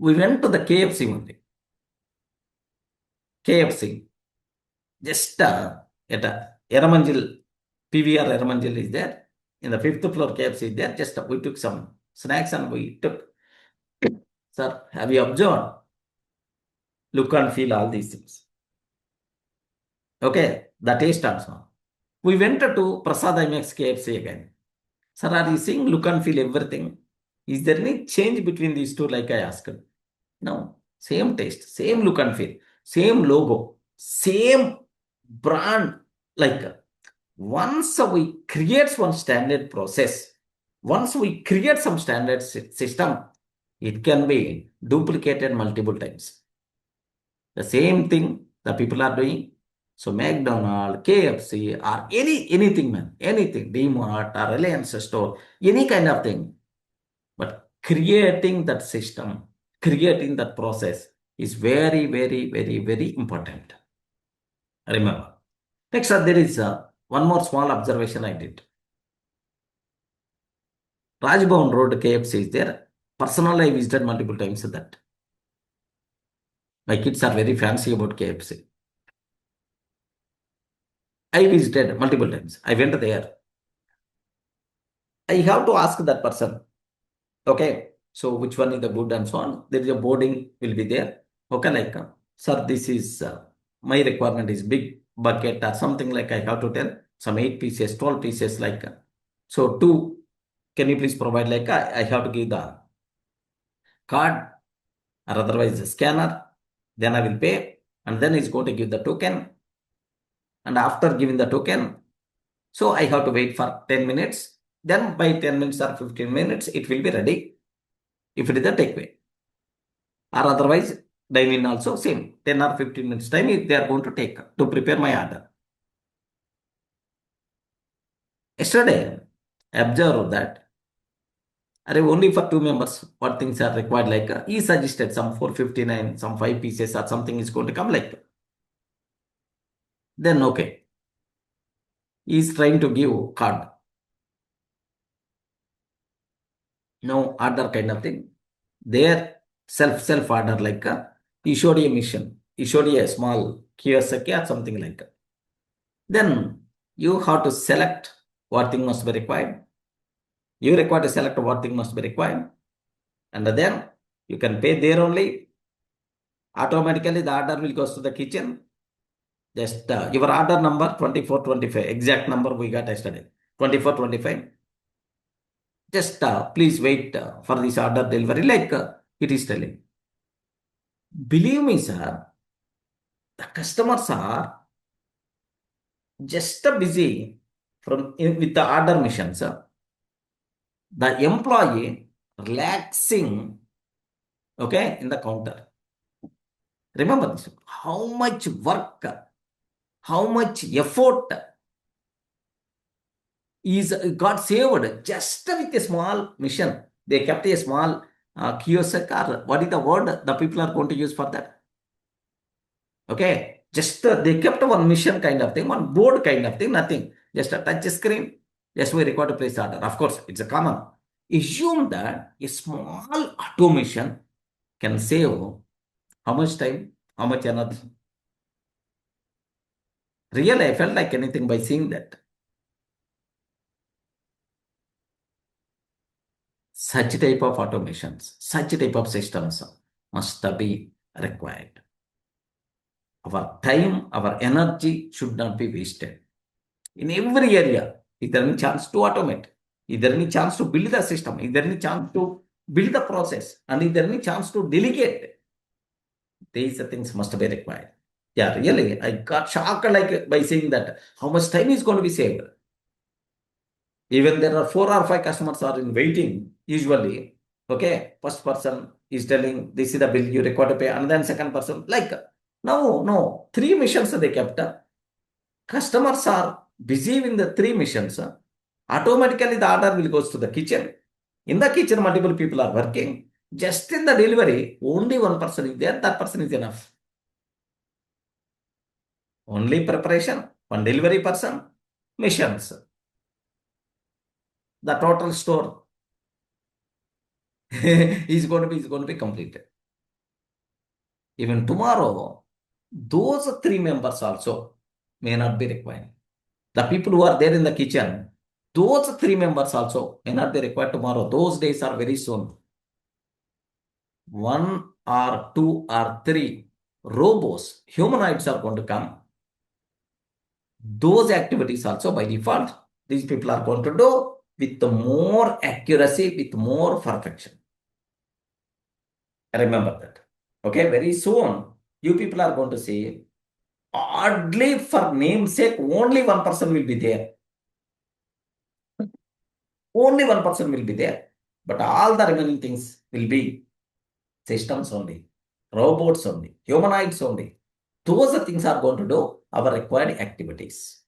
We went to the KFC only. KFC. Just at Eramanjil, PVR Eramanjil is there. In the 5th floor KFC is there. Just we took some snacks and we took. Sir, have you observed? Look and feel all these things. Okay, the taste also. We went to Prasad IMAX KFC again. Sir, are you seeing look and feel everything? Is there any change between these two, like I asked? No. Same taste, same look and feel, same logo, same brand. Like once we create one standard process, once we create some standard system, it can be duplicated multiple times. The same thing the people are doing. So McDonald's, KFC, or anything, man, anything, DMart or Reliance store, any kind of thing. But creating that system, creating that process is very, very, very, very important. Remember. Next, there is one more small observation I did. Rajbhavan Road KFC is there. Personally, I visited multiple times that. My kids are very fancy about KFC. I visited multiple times. I went there. I have to ask that person, okay, so which one is the good and so on. There is a boarding will be there. Okay, like, sir, this is my requirement is big bucket or something, like I have to tell some 8 pieces, 12 pieces, like, so 2, can you please provide, like, I have to give the card or otherwise the scanner, then I will pay, and then he's going to give the token. And after giving the token, so I have to wait for 10 minutes. Then by 10 minutes or 15 minutes, it will be ready. If it is a takeaway. Or otherwise, dine-in also same. 10 or 15 minutes time they are going to take to prepare my order. Yesterday, I observed that only for 2 members, what things are required, like he suggested some 459, some 5 pieces or something is going to come, like. Then okay. He is trying to give card. No order kind of thing. Their self order, like he showed a mission. He showed a small kiosk or something like that. Then you have to select what thing must be required. You require to select what thing must be required. And then you can pay there only. Automatically the order will go to the kitchen. Just your order number 2425, exact number we got yesterday, 2425. Just please wait for this order delivery, like it is telling. Believe me, sir, the customers are just busy with the order missions. The employee relaxing, okay, in the counter. Remember this. How much work, how much effort is got saved just with a small mission. They kept a small kiosk, or what is the word the people are going to use for that? Okay, just they kept one mission kind of thing, one board kind of thing, nothing. Just a touch screen. Just we record to place order. Of course, it's a common. Assume that a small automation can save how much time, how much energy. Really, I felt like anything by seeing that. Such type of automations, such type of systems must be required. Our time, our energy should not be wasted. In every area, is there any chance to automate? Is there any chance to build the system? Is there any chance to build the process? And is there any chance to delegate? These things must be required. Yeah, really, I got shocked, like, by seeing that how much time is going to be saved. Even there are 4 or 5 customers are in waiting usually. Okay, first person is telling this is the bill you require to pay, and then second person, like, no, 3 missions they kept. Customers are busy in the 3 missions. Automatically the order will go to the kitchen. In the kitchen, multiple people are working. Just in the delivery, only one person is there. That person is enough. Only preparation, one delivery person, missions. The total store is going to be completed. Even tomorrow, those 3 members also may not be required. The people who are there in the kitchen, those 3 members also may not be required tomorrow. Those days are very soon. 1 or 2 or 3 robots, humanoids are going to come. Those activities also by default, these people are going to do with more accuracy, with more perfection. Remember that. Okay, very soon, you people are going to see, oddly for namesake, only one person will be there. Only one person will be there. But all the remaining things will be systems only, robots only, humanoids only. Those things are going to do our required activities.